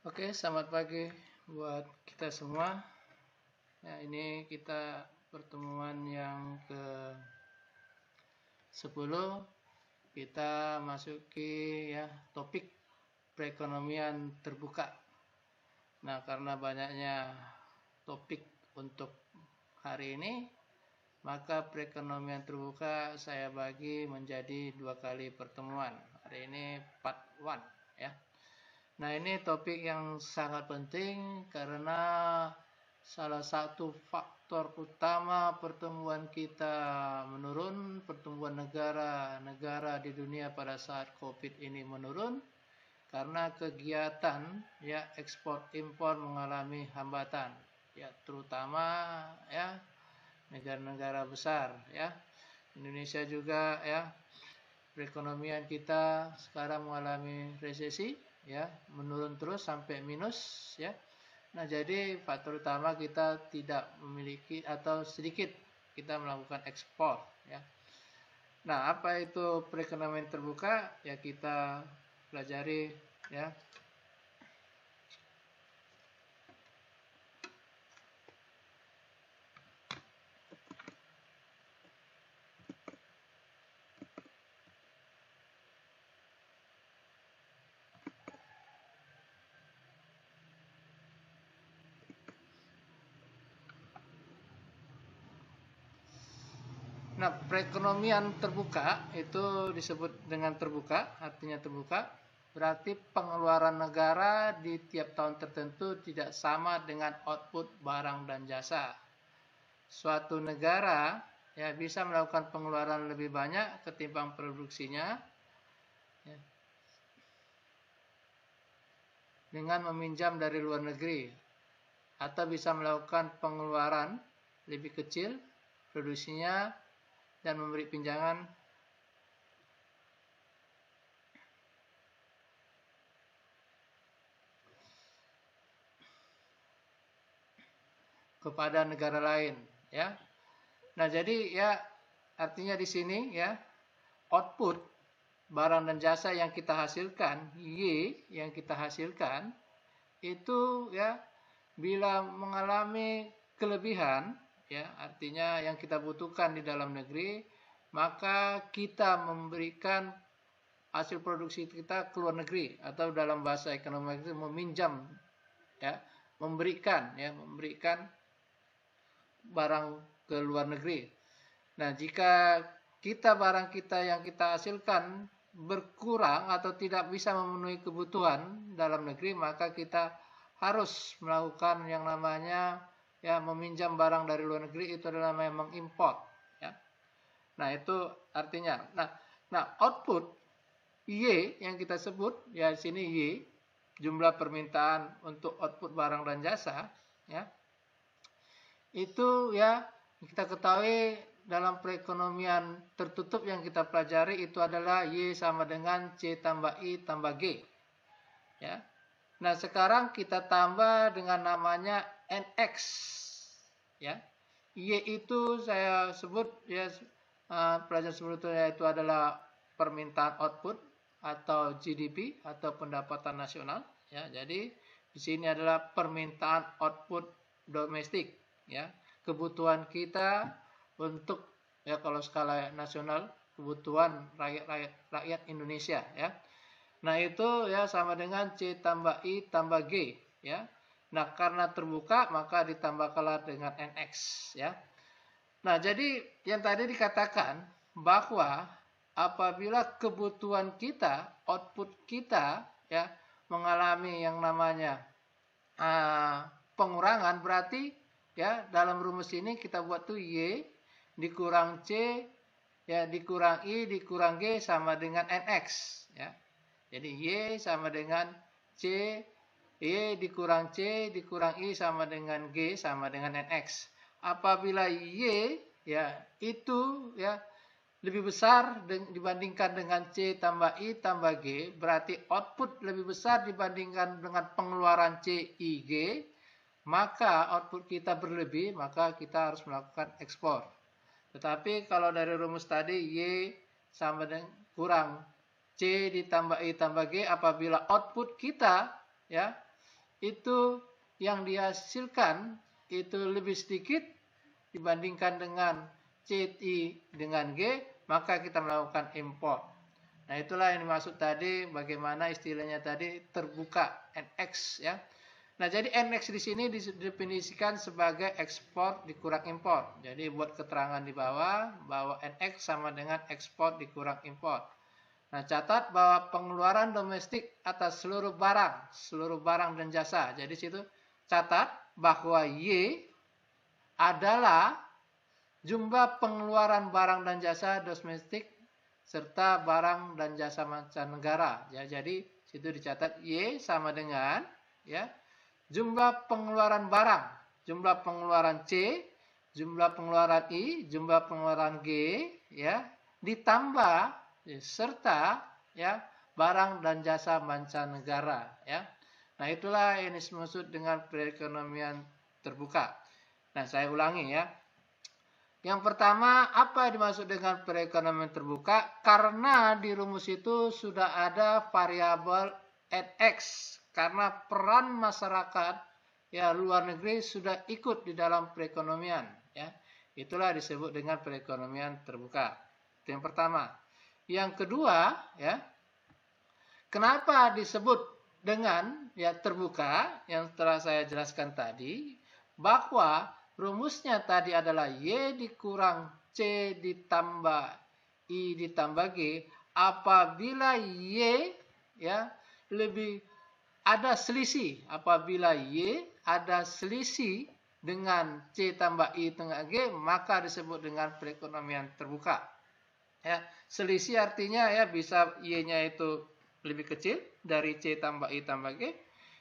Oke, selamat pagi buat kita semua. Ya, ini kita pertemuan yang ke-10. Kita masuki ya topik perekonomian terbuka. Nah, karena banyaknya topik untuk hari ini, maka perekonomian terbuka saya bagi menjadi 2 kali pertemuan. Hari ini part 1 ya. Nah, ini topik yang sangat penting karena salah satu faktor utama pertumbuhan kita menurun, pertumbuhan negara di dunia pada saat COVID ini menurun karena kegiatan ya ekspor impor mengalami hambatan. Ya, terutama ya negara-negara besar ya. Indonesia juga ya, perekonomian kita sekarang mengalami resesi ya, menurun terus sampai minus ya. Nah, jadi faktor utama kita tidak memiliki atau sedikit kita melakukan ekspor ya. Nah, apa itu perekonomian terbuka? Ya, kita pelajari ya. Nah, perekonomian terbuka itu disebut dengan terbuka, artinya terbuka, berarti pengeluaran negara di tiap tahun tertentu tidak sama dengan output barang dan jasa. Suatu negara ya bisa melakukan pengeluaran lebih banyak ketimbang produksinya ya, dengan meminjam dari luar negeri, atau bisa melakukan pengeluaran lebih kecil produksinya dan memberi pinjaman kepada negara lain ya. Nah, jadi ya artinya di sini ya output barang dan jasa yang kita hasilkan, Y yang kita hasilkan itu ya bila mengalami kelebihan ya, artinya yang kita butuhkan di dalam negeri, maka kita memberikan hasil produksi kita ke luar negeri, atau dalam bahasa ekonomi itu meminjam ya, memberikan barang ke luar negeri. Nah, jika barang kita yang kita hasilkan berkurang atau tidak bisa memenuhi kebutuhan dalam negeri, maka kita harus melakukan yang namanya ya meminjam barang dari luar negeri, itu adalah namanya mengimport ya. Nah, itu artinya. Nah, output Y yang kita sebut ya di sini Y, jumlah permintaan untuk output barang dan jasa ya. Itu ya kita ketahui dalam perekonomian tertutup yang kita pelajari itu adalah Y sama dengan C tambah I tambah G ya. Nah, sekarang kita tambah dengan namanya NX ya. Y itu saya sebut ya pelajaran sebelumnya itu adalah permintaan output atau GDP atau pendapatan nasional ya. Jadi di sini adalah permintaan output domestik ya, kebutuhan kita untuk ya kalau skala nasional, kebutuhan rakyat Indonesia ya. Nah, itu ya sama dengan C tambah I tambah G ya. Nah, karena terbuka maka ditambahkanlah dengan NX ya. Nah, jadi yang tadi dikatakan bahwa apabila kebutuhan kita, output kita ya mengalami yang namanya pengurangan, berarti ya dalam rumus ini kita buat tuh Y dikurang C ya dikurang I dikurang G sama dengan NX ya. Jadi Y sama dengan C, Y dikurang C dikurang I sama dengan G sama dengan NX. Apabila Y ya itu ya lebih besar dibandingkan dengan C tambah I tambah G, berarti output lebih besar dibandingkan dengan pengeluaran C, I, G, maka output kita berlebih, maka kita harus melakukan ekspor. Tetapi kalau dari rumus tadi Y sama dengan kurang C ditambah I tambah G, apabila output kita ya itu yang dihasilkan itu lebih sedikit dibandingkan dengan CI dengan G, maka kita melakukan import. Nah, itulah yang dimaksud tadi bagaimana istilahnya tadi terbuka NX ya. Nah, jadi NX di sini didefinisikan sebagai ekspor dikurang import. Jadi buat keterangan di bawah bahwa NX sama dengan ekspor dikurang import. Nah, catat bahwa pengeluaran domestik atas seluruh barang dan jasa. Jadi situ catat bahwa Y adalah jumlah pengeluaran barang dan jasa domestik serta barang dan jasa mancanegara. Ya, jadi situ dicatat Y sama dengan ya jumlah pengeluaran barang, jumlah pengeluaran C, jumlah pengeluaran I, jumlah pengeluaran G, ya, ditambah ya, serta ya barang dan jasa mancanegara, ya. Nah, itulah yang dimaksud dengan perekonomian terbuka. Nah, saya ulangi ya. Yang pertama, apa yang dimaksud dengan perekonomian terbuka? Karena di rumus itu sudah ada variabel NX. Karena peran masyarakat ya luar negeri sudah ikut di dalam perekonomian ya. Itulah disebut dengan perekonomian terbuka. Itu yang pertama. Yang kedua ya, kenapa disebut dengan ya terbuka yang telah saya jelaskan tadi, bahwa rumusnya tadi adalah Y dikurang C ditambah I ditambah G apabila Y ya lebih ada selisih. Apabila Y ada selisih dengan C tambah I tambah G, maka disebut dengan perekonomian terbuka. Ya, selisih artinya ya bisa Y-nya itu lebih kecil dari C tambah I tambah G,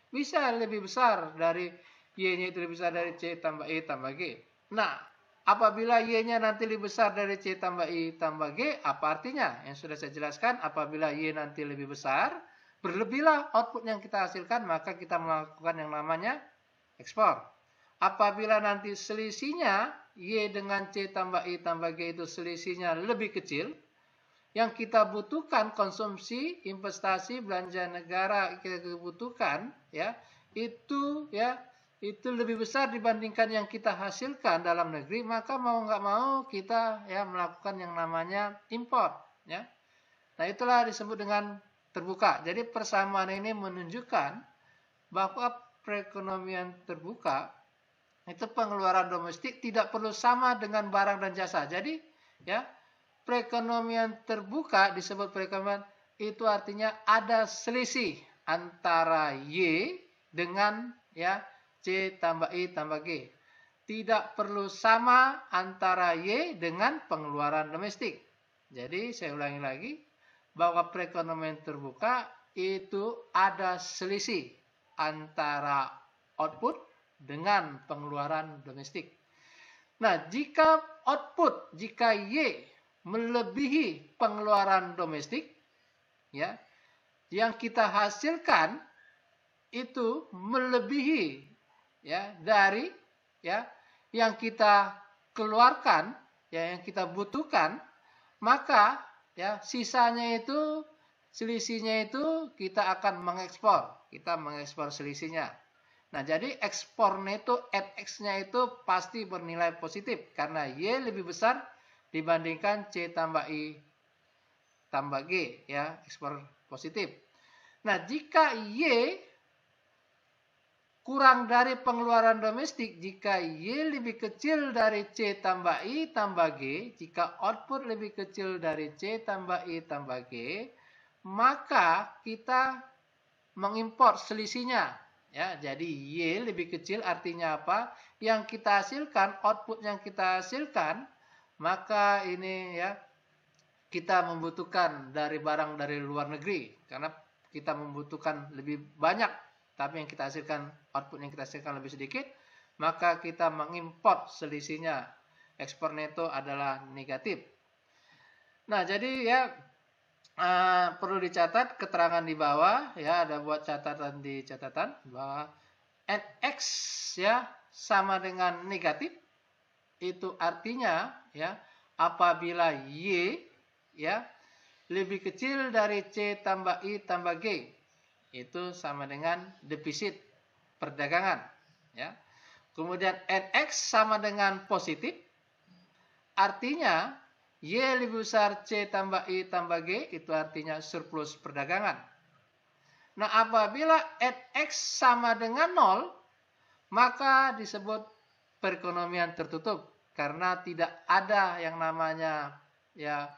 bisa lebih besar dari Y-nya itu lebih besar dari C tambah I tambah G. Nah, apabila Y-nya nanti lebih besar dari C tambah I tambah G, apa artinya? Yang sudah saya jelaskan, apabila Y nanti lebih besar, berlebihlah output yang kita hasilkan, maka kita melakukan yang namanya ekspor. Apabila nanti selisihnya Y dengan C tambah I tambah G itu selisihnya lebih kecil, yang kita butuhkan konsumsi, investasi, belanja negara kita butuhkan ya, itu lebih besar dibandingkan yang kita hasilkan dalam negeri, maka mau nggak mau kita ya melakukan yang namanya import ya. Nah, itulah disebut dengan terbuka. Jadi persamaan ini menunjukkan bahwa perekonomian terbuka itu pengeluaran domestik tidak perlu sama dengan barang dan jasa. Jadi ya perekonomian terbuka disebut perekonomian itu artinya ada selisih antara Y dengan ya C tambah I tambah G. Tidak perlu sama antara Y dengan pengeluaran domestik. Jadi saya ulangi lagi bahwa perekonomian terbuka itu ada selisih antara output dengan pengeluaran domestik. Nah, jika Y melebihi pengeluaran domestik, ya, yang kita hasilkan itu melebihi ya dari ya yang kita keluarkan, ya yang kita butuhkan, maka ya sisanya itu selisihnya itu kita akan mengekspor, selisihnya. Nah, jadi ekspor neto NX-nya itu pasti bernilai positif karena Y lebih besar dibandingkan C tambah I tambah G ya, ekspor positif. Nah, jika Y kurang dari pengeluaran domestik, jika Y lebih kecil dari C tambah I tambah G, jika output lebih kecil dari C tambah I tambah G, maka kita mengimpor selisihnya. Ya, jadi Y lebih kecil artinya apa? Yang kita hasilkan, output yang kita hasilkan, maka ini ya kita membutuhkan dari barang dari luar negeri karena kita membutuhkan lebih banyak, tapi yang kita hasilkan, output yang kita hasilkan lebih sedikit, maka kita mengimport selisihnya. Ekspor neto adalah negatif. Nah, jadi ya perlu dicatat keterangan di bawah ya, ada buat catatan di catatan bahwa NX ya sama dengan negatif. Itu artinya ya apabila Y ya lebih kecil dari C tambah I tambah G, itu sama dengan defisit. perdagangan, ya. Kemudian NX sama dengan positif, artinya Y lebih besar C tambah I tambah G, itu artinya surplus perdagangan. Nah, apabila NX sama dengan 0, maka disebut perekonomian tertutup, karena tidak ada yang namanya ya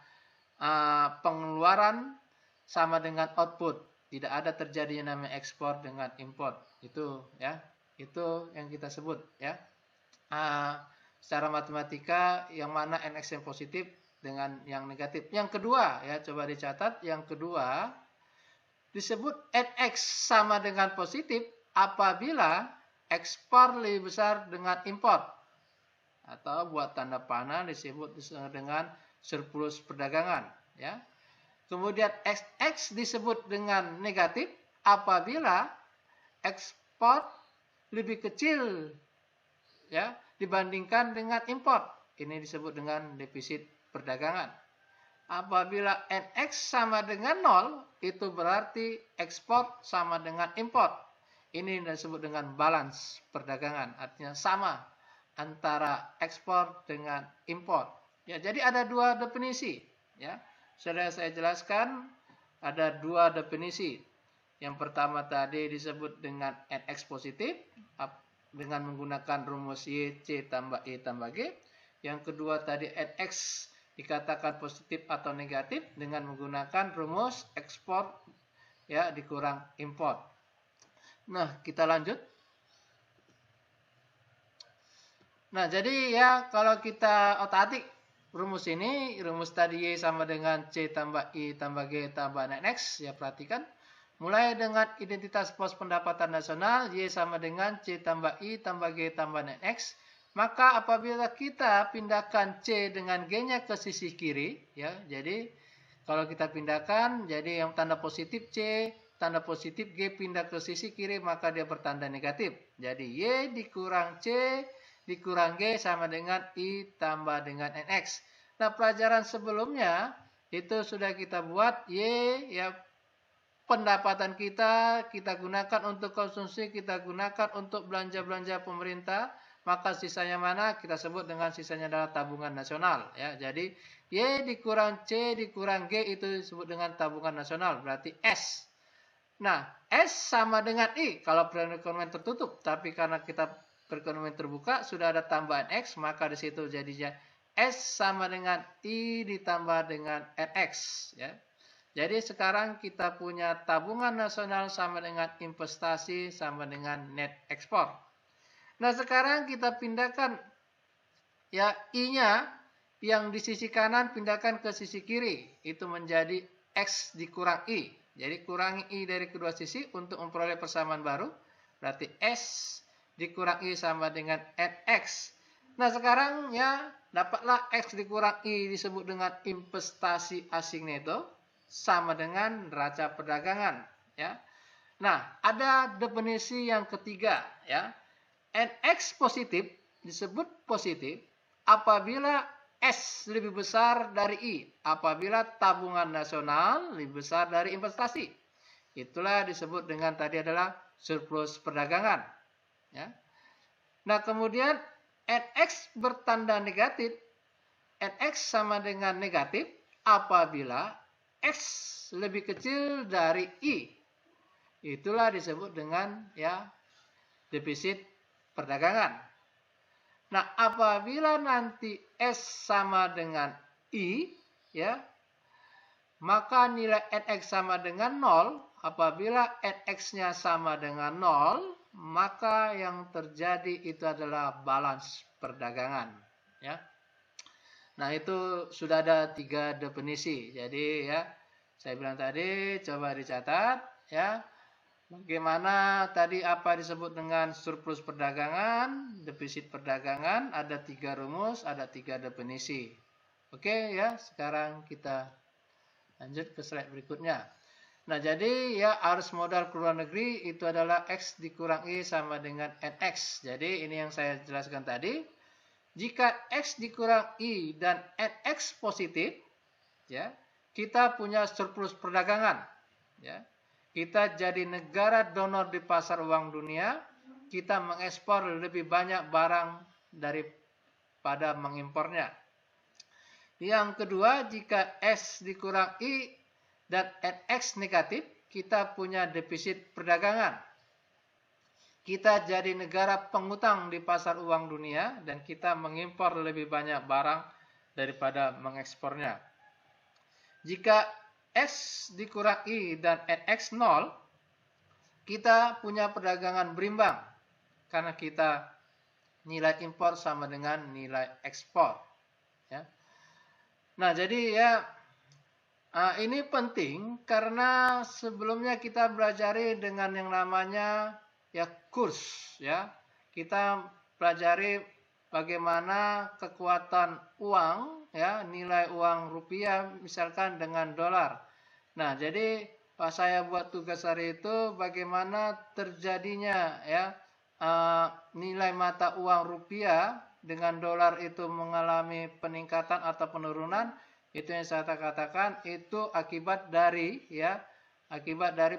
pengeluaran sama dengan output. Tidak ada terjadinya namanya ekspor dengan import. Itu ya, itu yang kita sebut ya. Secara matematika yang mana NX yang positif dengan yang negatif. Yang kedua ya, coba dicatat, yang kedua disebut NX sama dengan positif apabila ekspor lebih besar dengan import. Atau buat tanda panah disebut dengan surplus perdagangan, ya. Kemudian XX disebut dengan negatif apabila ekspor lebih kecil, ya, dibandingkan dengan import. Ini disebut dengan defisit perdagangan. Apabila NX sama dengan 0, itu berarti ekspor sama dengan import. Ini disebut dengan balance perdagangan, artinya sama antara ekspor dengan import. Ya, jadi ada dua definisi, ya. Sudah saya jelaskan ada dua definisi. Yang pertama tadi disebut dengan NX positif dengan menggunakan rumus Y C tambah I tambah G. Yang kedua tadi NX dikatakan positif atau negatif dengan menggunakan rumus ekspor ya dikurang import. Nah, kita lanjut. Nah, jadi ya kalau kita otak-atik rumus ini, rumus tadi Y sama dengan C tambah I tambah G tambah NX, ya perhatikan. Mulai dengan identitas pos pendapatan nasional, Y sama dengan C tambah I tambah G tambah NX. Maka apabila kita pindahkan C dengan G-nya ke sisi kiri, ya, jadi kalau kita pindahkan, jadi yang tanda positif C, tanda positif G pindah ke sisi kiri, maka dia bertanda negatif. Jadi Y dikurang C dikurang G sama dengan I tambah dengan NX. Nah, pelajaran sebelumnya itu sudah kita buat Y, ya, pendapatan kita gunakan untuk konsumsi, kita gunakan untuk belanja-belanja pemerintah, maka sisanya mana? Kita sebut dengan sisanya adalah tabungan nasional, ya. Jadi Y dikurang C dikurang G itu disebut dengan tabungan nasional, berarti S. Nah, S sama dengan I kalau perekonomian tertutup, tapi karena kita perekonomian terbuka sudah ada tambahan X, maka di situ jadinya S sama dengan I ditambah dengan NX, ya. Jadi sekarang kita punya tabungan nasional sama dengan investasi sama dengan net ekspor. Nah, sekarang kita pindahkan ya I-nya yang di sisi kanan pindahkan ke sisi kiri, itu menjadi X dikurang I. Jadi kurangi I dari kedua sisi untuk memperoleh persamaan baru, berarti S dikurang I sama dengan NX. Nah, sekarang ya dapatlah X dikurang I disebut dengan investasi asing neto sama dengan neraca perdagangan, ya. Nah, ada definisi yang ketiga, ya. NX positif disebut positif apabila S lebih besar dari I, apabila tabungan nasional lebih besar dari investasi. Itulah disebut dengan tadi adalah surplus perdagangan, ya. Nah, kemudian NX bertanda negatif. NX sama dengan negatif apabila X lebih kecil dari I. Itulah disebut dengan ya defisit perdagangan. Nah, apabila nanti S sama dengan I, ya, maka nilai NX sama dengan 0. Apabila NX-nya sama dengan 0, maka yang terjadi itu adalah balance perdagangan, ya. Nah, itu sudah ada 3 definisi. Jadi ya, saya bilang tadi coba dicatat ya. Bagaimana tadi apa disebut dengan surplus perdagangan, defisit perdagangan, ada 3 rumus, ada 3 definisi. Oke ya, sekarang kita lanjut ke slide berikutnya. Nah, jadi ya arus modal ke luar negeri itu adalah X dikurang I sama dengan NX. Jadi ini yang saya jelaskan tadi. Jika X dikurang I dan NX positif, ya, kita punya surplus perdagangan, ya. Kita jadi negara donor di pasar uang dunia, kita mengekspor lebih banyak barang daripada mengimpornya. Yang kedua, jika S dikurang I dan NX negatif, kita punya defisit perdagangan. Kita jadi negara pengutang di pasar uang dunia dan kita mengimpor lebih banyak barang daripada mengekspornya. Jika S dikurang I dan NX 0, kita punya perdagangan berimbang karena kita nilai impor sama dengan nilai ekspor. Ya. Nah, jadi ya ini penting karena sebelumnya kita belajari dengan yang namanya ya kurs, ya. Kita pelajari bagaimana kekuatan uang, ya, nilai uang rupiah misalkan dengan dolar. Nah, jadi pas saya buat tugas hari itu bagaimana terjadinya ya nilai mata uang rupiah dengan dolar itu mengalami peningkatan atau penurunan. Itu yang saya katakan itu akibat dari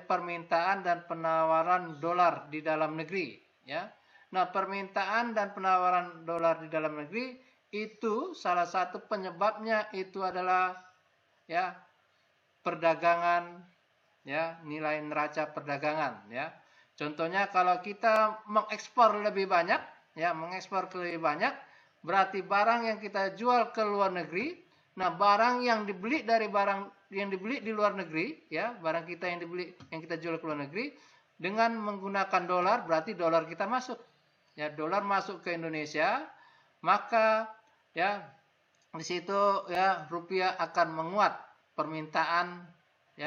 permintaan dan penawaran dolar di dalam negeri, ya. Nah, permintaan dan penawaran dolar di dalam negeri itu salah satu penyebabnya itu adalah ya perdagangan, ya, nilai neraca perdagangan, ya. Contohnya kalau kita mengekspor lebih banyak, ya, berarti barang yang kita jual ke luar negeri, nah barang yang dibeli di luar negeri, ya, barang kita yang kita jual ke luar negeri dengan menggunakan dolar, berarti dolar kita masuk. Ya, dolar masuk ke Indonesia, maka ya di situ ya rupiah akan menguat, permintaan di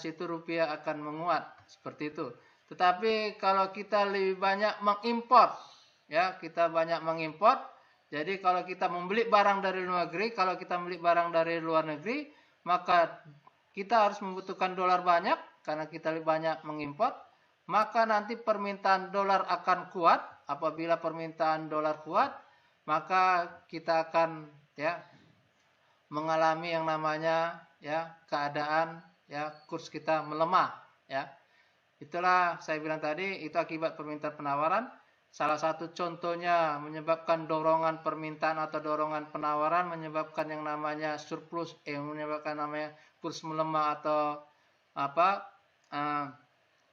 situ rupiah akan menguat seperti itu. Tetapi kalau kita lebih banyak mengimpor, ya, jadi kalau kita membeli barang dari luar negeri, maka kita harus membutuhkan dolar banyak karena kita lebih banyak mengimpor, maka nanti permintaan dolar akan kuat. Apabila permintaan dolar kuat, maka kita akan ya mengalami yang namanya ya keadaan ya kurs kita melemah, ya. Itulah saya bilang tadi, itu akibat permintaan penawaran. Salah satu contohnya menyebabkan dorongan permintaan atau dorongan penawaran menyebabkan yang namanya surplus, menyebabkan namanya kurs melemah atau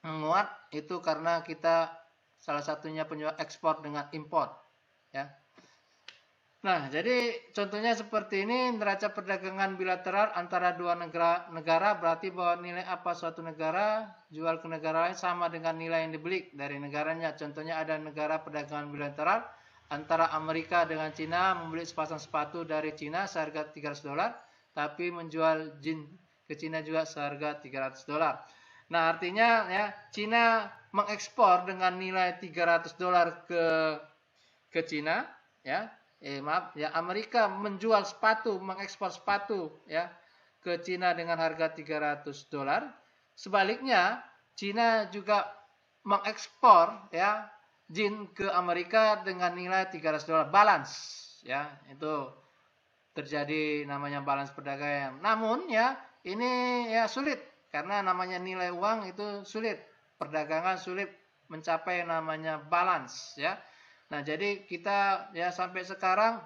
menguat, itu karena kita salah satunya penyebab ekspor dengan impor, ya. Nah, jadi contohnya seperti ini, neraca perdagangan bilateral antara dua negara berarti bahwa nilai apa suatu negara jual ke negara lain sama dengan nilai yang dibeli dari negaranya. Contohnya ada negara perdagangan bilateral antara Amerika dengan Cina, membeli sepasang sepatu dari Cina seharga $300, tapi menjual jin ke Cina juga seharga $300. Nah, artinya ya Cina mengekspor dengan nilai $300 ke Cina, ya. Amerika mengekspor sepatu ya ke Cina dengan harga $300. Sebaliknya, Cina juga mengekspor ya jin ke Amerika dengan nilai $300. Balance, ya, itu terjadi namanya balance perdagangan. Namun ya ini ya sulit karena namanya nilai uang itu sulit, perdagangan sulit mencapai namanya balance, ya. Nah, jadi kita ya sampai sekarang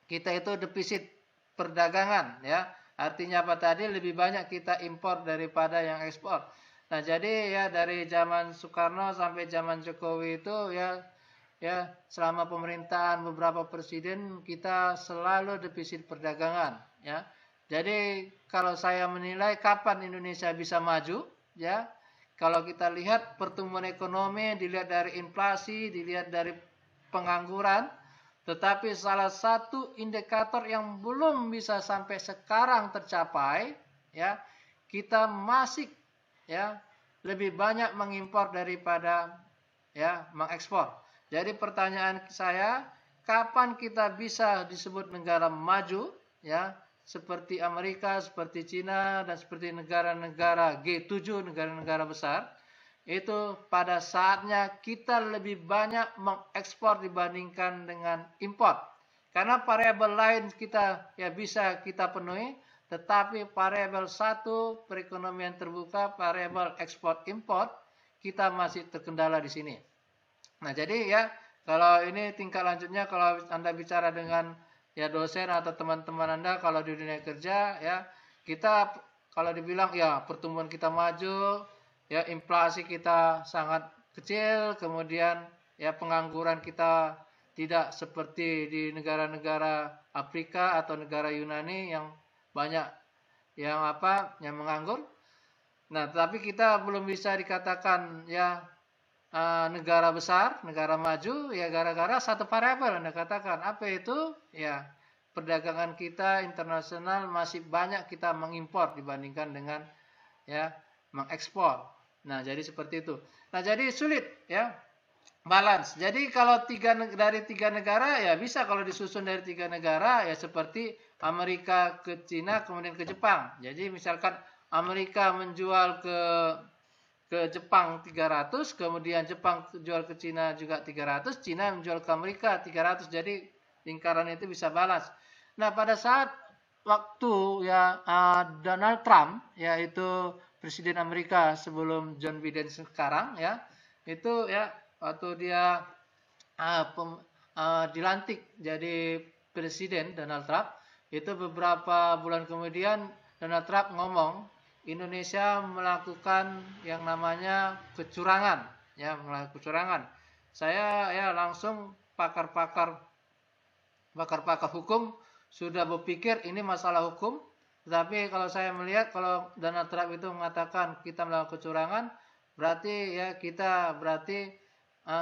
kita itu defisit perdagangan, ya. Artinya apa tadi? Lebih banyak kita impor daripada yang ekspor. Nah, jadi ya dari zaman Soekarno sampai zaman Jokowi itu ya selama pemerintahan beberapa presiden kita selalu defisit perdagangan, ya. Jadi kalau saya menilai kapan Indonesia bisa maju, ya. Kalau kita lihat pertumbuhan ekonomi, dilihat dari inflasi, dilihat dari pengangguran, tetapi salah satu indikator yang belum bisa sampai sekarang tercapai, ya, kita masih ya lebih banyak mengimpor daripada ya mengekspor. Jadi pertanyaan saya, kapan kita bisa disebut negara maju, ya, seperti Amerika, seperti Cina, dan seperti negara-negara G7, negara-negara besar? Itu pada saatnya kita lebih banyak mengekspor dibandingkan dengan impor. Karena variabel lain kita ya bisa kita penuhi, tetapi variabel satu perekonomian terbuka, variabel ekspor impor, kita masih terkendala di sini. Nah, jadi ya kalau ini tingkat lanjutnya, kalau Anda bicara dengan ya dosen atau teman-teman Anda kalau di dunia kerja, ya kita kalau dibilang ya pertumbuhan kita maju, ya inflasi kita sangat kecil, kemudian ya pengangguran kita tidak seperti di negara-negara Afrika atau negara Yunani yang banyak yang menganggur. Nah, tapi kita belum bisa dikatakan ya negara besar, negara maju, ya gara-gara satu variabel Anda katakan. Apa itu? Ya, perdagangan kita internasional masih banyak kita mengimpor dibandingkan dengan ya mengekspor. Nah, jadi seperti itu. Nah, jadi sulit ya balance. Jadi kalau dari tiga negara ya bisa kalau disusun dari tiga negara ya seperti Amerika ke Cina kemudian ke Jepang. Jadi misalkan Amerika menjual ke Jepang 300, kemudian Jepang jual ke Cina juga 300, Cina menjual ke Amerika 300. Jadi lingkaran itu bisa balance. Nah, pada saat waktu ya Donald Trump, yaitu presiden Amerika sebelum John Biden sekarang ya, itu ya waktu dia dilantik jadi presiden Donald Trump, itu beberapa bulan kemudian Donald Trump ngomong Indonesia melakukan yang namanya kecurangan, ya melakukan kecurangan. Saya ya langsung pakar-pakar hukum sudah berpikir ini masalah hukum, tetapi kalau saya melihat kalau Donald Trump itu mengatakan kita melakukan kecurangan, berarti ya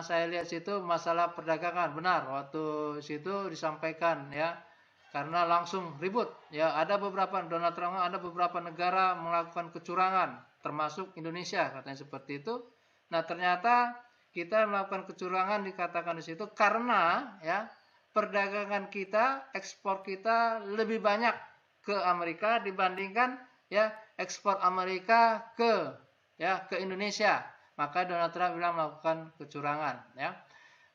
saya lihat situ masalah perdagangan. Benar, waktu situ disampaikan ya, karena langsung ribut ya, ada beberapa negara melakukan kecurangan termasuk Indonesia katanya seperti itu. Nah, ternyata kita melakukan kecurangan dikatakan di situ karena ya perdagangan kita, ekspor kita lebih banyak ke Amerika dibandingkan ya ekspor Amerika ke Indonesia. Maka Donald Trump bilang melakukan kecurangan ya.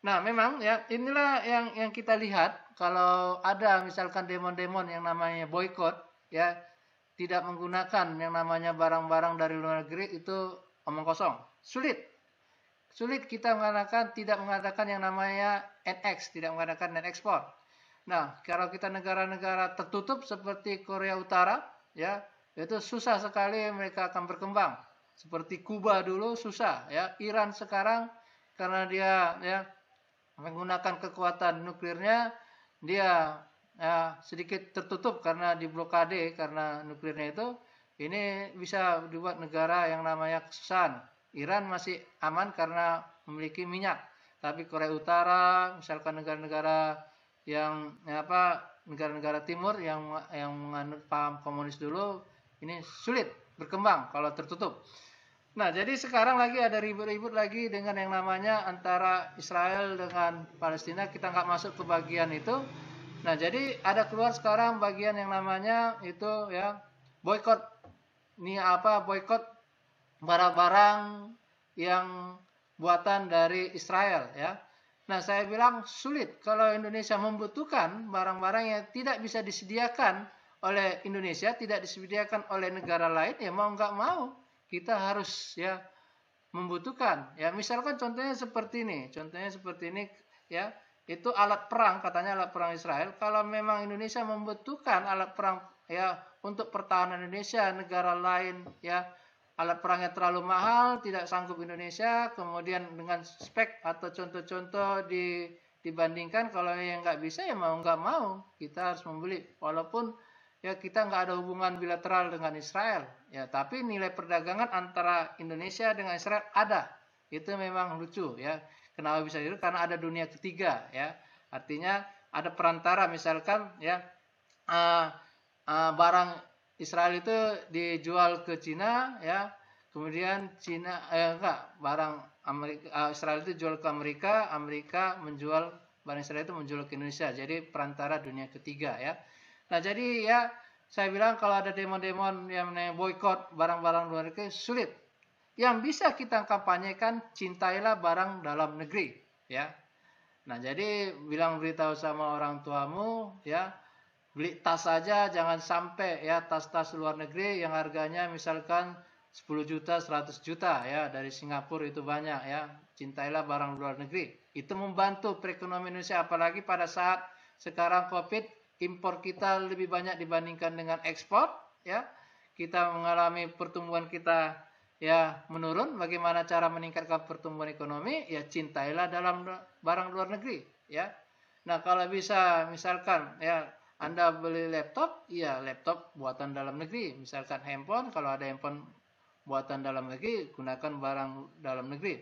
Nah, memang ya inilah yang kita lihat kalau ada misalkan demon-demon yang namanya boykot ya, tidak menggunakan yang namanya barang-barang dari luar negeri, itu omong kosong. Sulit kita tidak mengatakan yang namanya NX, tidak mengadakan net ekspor. Nah, kalau kita negara-negara tertutup seperti Korea Utara ya, itu susah sekali mereka akan berkembang. Seperti Kuba dulu susah ya. Iran sekarang karena dia ya menggunakan kekuatan nuklirnya, dia ya, sedikit tertutup karena diblokade karena nuklirnya itu. Ini bisa dibuat negara yang namanya kesusahan. Iran masih aman karena memiliki minyak, tapi Korea Utara misalkan negara-negara yang negara-negara timur yang menganut paham komunis dulu, ini sulit berkembang kalau tertutup. Nah, jadi sekarang lagi ada ribut-ribut lagi dengan yang namanya antara Israel dengan Palestina. Kita nggak masuk ke bagian itu. Nah, jadi ada keluar sekarang bagian yang namanya itu ya boykot. Boykot barang-barang yang buatan dari Israel ya. Nah, saya bilang sulit kalau Indonesia membutuhkan barang-barang yang tidak bisa disediakan oleh Indonesia, tidak disediakan oleh negara lain, ya mau nggak mau kita harus ya membutuhkan. Ya misalkan contohnya seperti ini ya, itu alat perang, katanya alat perang Israel. Kalau memang Indonesia membutuhkan alat perang ya untuk pertahanan Indonesia, negara lain ya alat perangnya terlalu mahal, tidak sanggup Indonesia, kemudian dengan spek atau contoh-contoh dibandingkan, kalau yang nggak bisa ya mau nggak mau kita harus membeli, walaupun ya kita nggak ada hubungan bilateral dengan Israel ya, tapi nilai perdagangan antara Indonesia dengan Israel ada. Itu memang lucu ya, kenapa bisa gitu, karena ada dunia ketiga ya, artinya ada perantara. Misalkan ya barang Israel itu dijual ke Cina ya, kemudian barang Israel itu jual ke Amerika, Amerika menjual barang Israel itu menjual ke Indonesia, jadi perantara dunia ketiga ya. Nah, jadi ya saya bilang kalau ada demon-demon yang boykot barang-barang luar negeri sulit. Yang bisa kita kampanyekan cintailah barang dalam negeri ya. Nah, jadi beritahu sama orang tuamu ya, beli tas saja jangan sampai ya tas-tas luar negeri yang harganya misalkan 10 juta, 100 juta ya, dari Singapura itu banyak ya. Cintailah barang luar negeri. Itu membantu perekonomian Indonesia, apalagi pada saat sekarang Covid, impor kita lebih banyak dibandingkan dengan ekspor ya. Kita mengalami pertumbuhan kita ya menurun. Bagaimana cara meningkatkan pertumbuhan ekonomi? Ya cintailah dalam barang luar negeri ya. Nah, kalau bisa misalkan ya Anda beli laptop, ya laptop buatan dalam negeri. Misalkan handphone, kalau ada handphone buatan dalam negeri, gunakan barang dalam negeri.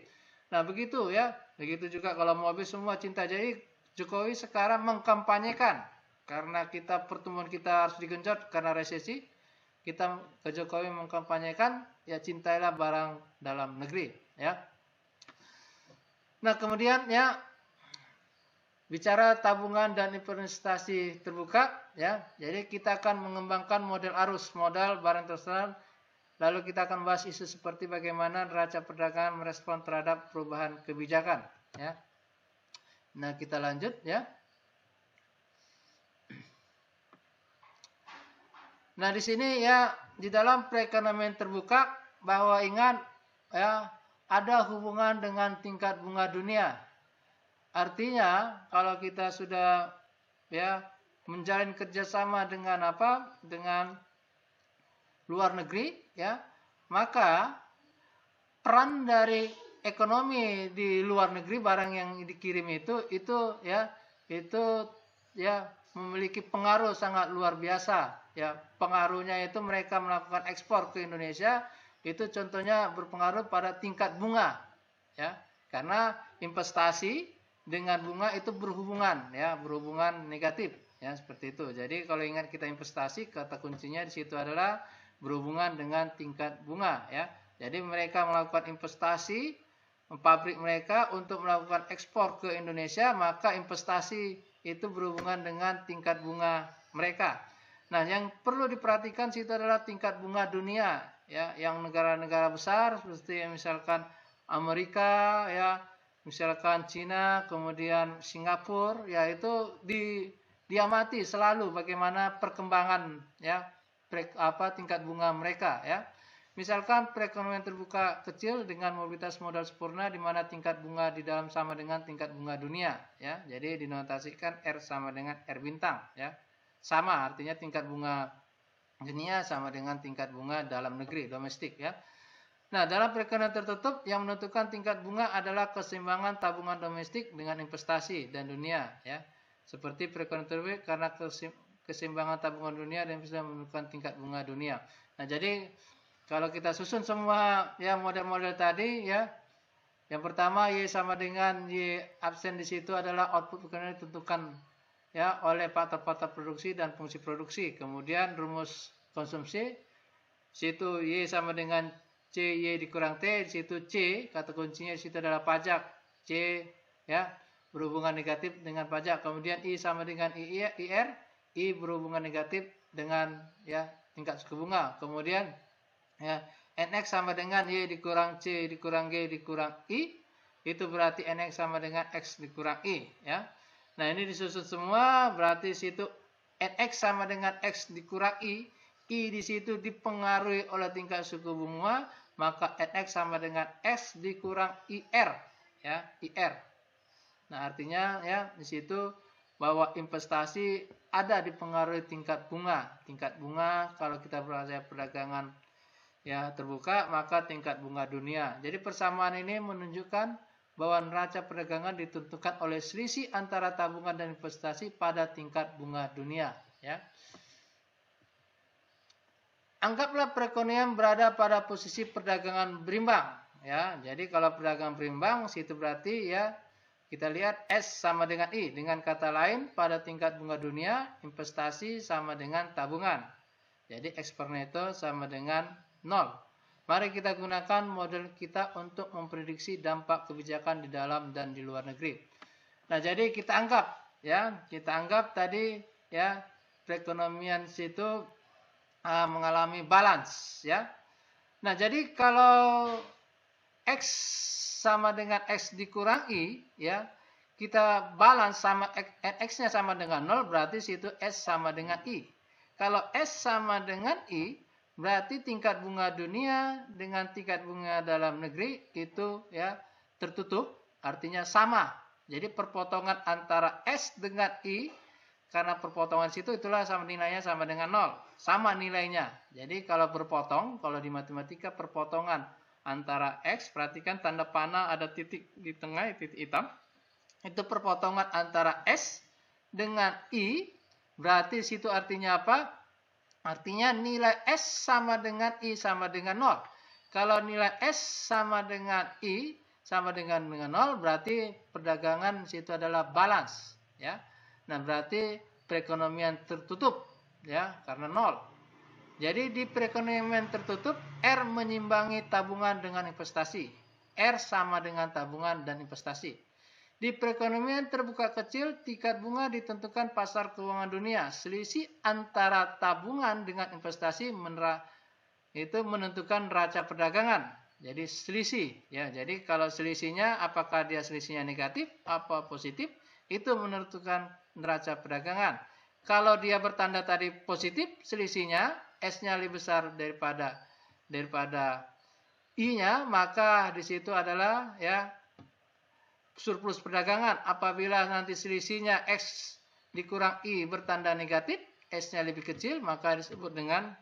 Nah, begitu ya. Begitu juga kalau mobil, semua cinta. Jadi Jokowi sekarang mengkampanyekan, karena kita pertumbuhan kita harus digenjot karena resesi. Kita ke Jokowi mengkampanyekan ya cintailah barang dalam negeri ya. Nah, kemudian ya bicara tabungan dan investasi terbuka ya. Jadi kita akan mengembangkan model arus modal barang tradisional. Lalu kita akan bahas isu seperti bagaimana neraca perdagangan merespon terhadap perubahan kebijakan ya. Nah, kita lanjut ya. Nah, di sini ya di dalam perekonomian terbuka bahwa ingat ya ada hubungan dengan tingkat bunga dunia. Artinya kalau kita sudah ya menjalin kerjasama dengan apa? Dengan luar negeri ya, maka peran dari ekonomi di luar negeri, barang yang dikirim itu ya memiliki pengaruh sangat luar biasa ya. Pengaruhnya itu mereka melakukan ekspor ke Indonesia, itu contohnya berpengaruh pada tingkat bunga ya, karena investasi dengan bunga itu berhubungan ya, berhubungan negatif ya, seperti itu. Jadi kalau ingat kita investasi, kata kuncinya di situ adalah berhubungan dengan tingkat bunga ya. Jadi mereka melakukan investasi, pabrik mereka untuk melakukan ekspor ke Indonesia, maka investasi itu berhubungan dengan tingkat bunga mereka. Nah, yang perlu diperhatikan situ adalah tingkat bunga dunia ya, yang negara-negara besar seperti misalkan Amerika ya, misalkan Cina, kemudian Singapura ya, itu diamati selalu bagaimana perkembangan ya tingkat bunga mereka ya. Misalkan perekonomian terbuka kecil dengan mobilitas modal sempurna, di mana tingkat bunga di dalam sama dengan tingkat bunga dunia ya. Jadi dinotasikan R sama dengan R bintang ya. Sama, artinya tingkat bunga dunia sama dengan tingkat bunga dalam negeri, domestik ya. Nah, dalam perekonomian tertutup yang menentukan tingkat bunga adalah keseimbangan tabungan domestik dengan investasi dan dunia ya. Seperti perekonomian tertutup, karena keseimbangan tabungan dunia dan bisa menentukan tingkat bunga dunia. Nah, jadi kalau kita susun semua ya model-model tadi ya, yang pertama Y sama dengan Y absen di situ adalah output ekonomi ditentukan ya oleh faktor-faktor produksi dan fungsi produksi. Kemudian rumus konsumsi, situ Y sama dengan C Y dikurang T, di situ C kata kuncinya di situ adalah pajak. C ya berhubungan negatif dengan pajak. Kemudian I sama dengan IR, I berhubungan negatif dengan ya tingkat suku bunga. Kemudian ya NX sama dengan Y dikurang C dikurang G dikurang I, itu berarti NX sama dengan X dikurang I ya. Nah, ini disusun semua, berarti situ NX sama dengan X dikurang I di situ dipengaruhi oleh tingkat suku bunga, maka NX sama dengan X dikurang IR ya, IR. Nah, artinya ya di situ bahwa investasi ada dipengaruhi tingkat bunga. Tingkat bunga kalau kita berada perdagangan ya terbuka, maka tingkat bunga dunia. Jadi persamaan ini menunjukkan bahwa neraca perdagangan ditentukan oleh selisih antara tabungan dan investasi pada tingkat bunga dunia ya. Anggaplah perekonomian berada pada posisi perdagangan berimbang ya. Jadi kalau perdagangan berimbang situ berarti ya kita lihat S sama dengan I. Dengan kata lain, pada tingkat bunga dunia investasi sama dengan tabungan. Jadi ekspornya itu sama dengan 0. Mari kita gunakan model kita untuk memprediksi dampak kebijakan di dalam dan di luar negeri. Nah, jadi kita anggap tadi ya perekonomian situ mengalami balance ya. Nah, jadi kalau X sama dengan X dikurang I ya, kita balance sama X-nya sama dengan 0, berarti situ S sama dengan I. Kalau S sama dengan I, berarti tingkat bunga dunia dengan tingkat bunga dalam negeri itu ya tertutup, artinya sama. Jadi perpotongan antara S dengan I, karena perpotongan situ itulah sama nilainya sama dengan 0, sama nilainya. Jadi kalau berpotong, kalau di matematika perpotongan antara X, perhatikan tanda panah ada titik di tengah, titik hitam. Itu perpotongan antara S dengan I, berarti situ artinya apa? Artinya nilai S sama dengan I sama dengan 0. Kalau nilai S sama dengan I sama dengan 0, berarti perdagangan situ adalah balance, ya. Nah, berarti perekonomian tertutup, ya, karena 0. Jadi di perekonomian tertutup, R menyimbangi tabungan dengan investasi. R sama dengan tabungan dan investasi. Di perekonomian terbuka kecil, tingkat bunga ditentukan pasar keuangan dunia. Selisih antara tabungan dengan investasi itu menentukan neraca perdagangan. Jadi selisih, ya. Jadi kalau selisihnya, apakah dia selisihnya negatif apa positif, itu menentukan neraca perdagangan. Kalau dia bertanda tadi positif, selisihnya S-nya lebih besar daripada I-nya, maka di situ adalah ya surplus perdagangan. Apabila nanti selisihnya X dikurang I bertanda negatif, S-nya lebih kecil, maka disebut dengan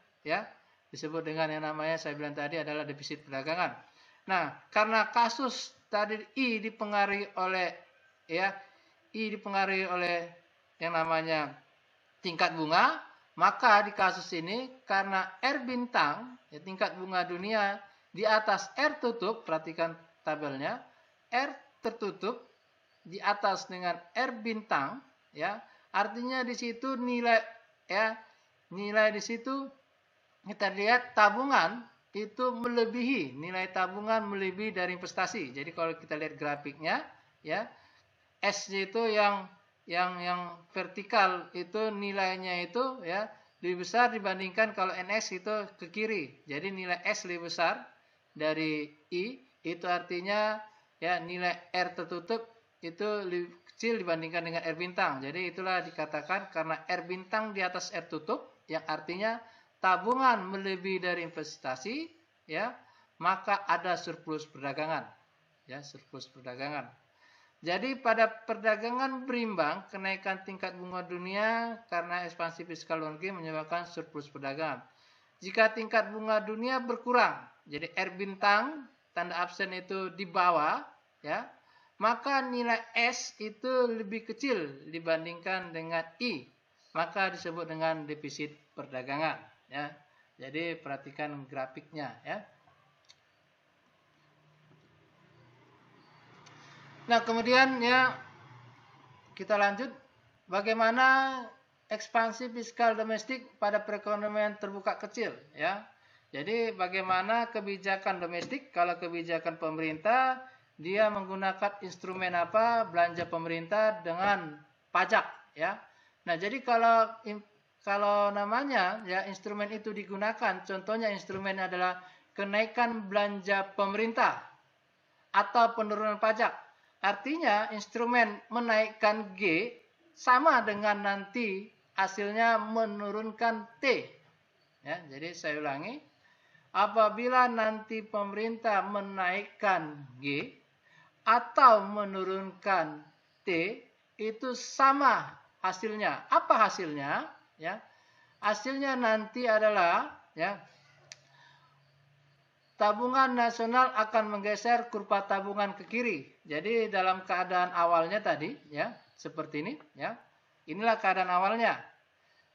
yang namanya saya bilang tadi adalah defisit perdagangan. Nah, karena kasus tadi I dipengaruhi oleh yang namanya tingkat bunga, maka di kasus ini karena R bintang, ya, tingkat bunga dunia di atas R tutup, perhatikan tabelnya, R tertutup di atas dengan R bintang, ya, artinya di situ nilai di situ kita lihat tabungan itu nilai tabungan melebihi dari investasi. Jadi kalau kita lihat grafiknya, ya, S itu yang vertikal itu nilainya itu ya lebih besar dibandingkan kalau NS itu ke kiri. Jadi nilai S lebih besar dari I, itu artinya ya nilai R tertutup itu lebih kecil dibandingkan dengan R bintang. Jadi itulah dikatakan karena R bintang di atas R tutup, yang artinya tabungan melebihi dari investasi, ya, maka ada surplus perdagangan, ya, surplus perdagangan. Jadi pada perdagangan berimbang, kenaikan tingkat bunga dunia karena ekspansi fiskal luar negeri menyebabkan surplus perdagangan. Jika tingkat bunga dunia berkurang, jadi R bintang tanda absen itu di bawah, ya, maka nilai S itu lebih kecil dibandingkan dengan I, maka disebut dengan defisit perdagangan, ya. Jadi perhatikan grafiknya, ya. Nah, kemudian ya kita lanjut bagaimana ekspansi fiskal domestik pada perekonomian terbuka kecil, ya. Jadi bagaimana kebijakan domestik, kalau kebijakan pemerintah dia menggunakan instrumen apa? Belanja pemerintah dengan pajak, ya. Nah, jadi kalau namanya ya instrumen itu digunakan, contohnya instrumen adalah kenaikan belanja pemerintah atau penurunan pajak. Artinya instrumen menaikkan G sama dengan nanti hasilnya menurunkan T. Ya, jadi saya ulangi, apabila nanti pemerintah menaikkan G atau menurunkan T, itu sama hasilnya. Apa hasilnya? Ya, hasilnya nanti adalah ya tabungan nasional akan menggeser kurva tabungan ke kiri. Jadi dalam keadaan awalnya tadi, ya, seperti ini, ya. Inilah keadaan awalnya.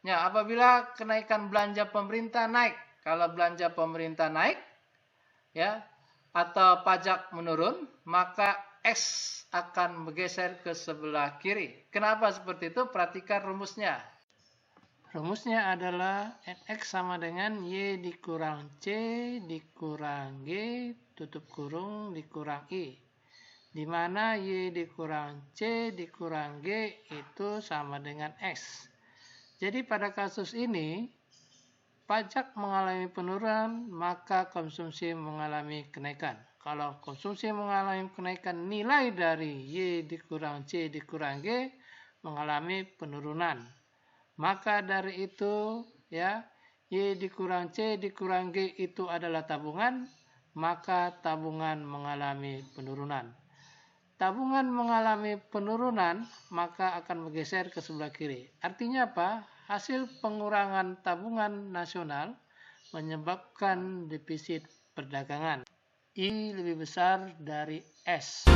Ya, apabila kenaikan belanja pemerintah naik, kalau belanja pemerintah naik, ya, atau pajak menurun, maka X akan bergeser ke sebelah kiri. Kenapa seperti itu? Perhatikan rumusnya. Rumusnya adalah NX sama dengan Y dikurang C dikurang G tutup kurung dikurang I. Di mana Y dikurang C dikurang G itu sama dengan X. Jadi pada kasus ini, pajak mengalami penurunan, maka konsumsi mengalami kenaikan. Kalau konsumsi mengalami kenaikan, nilai dari Y dikurang C dikurang G mengalami penurunan. Maka dari itu, ya, Y dikurang C dikurang G itu adalah tabungan, maka tabungan mengalami penurunan. Tabungan mengalami penurunan, maka akan bergeser ke sebelah kiri. Artinya apa? Hasil pengurangan tabungan nasional menyebabkan defisit perdagangan. I lebih besar dari S.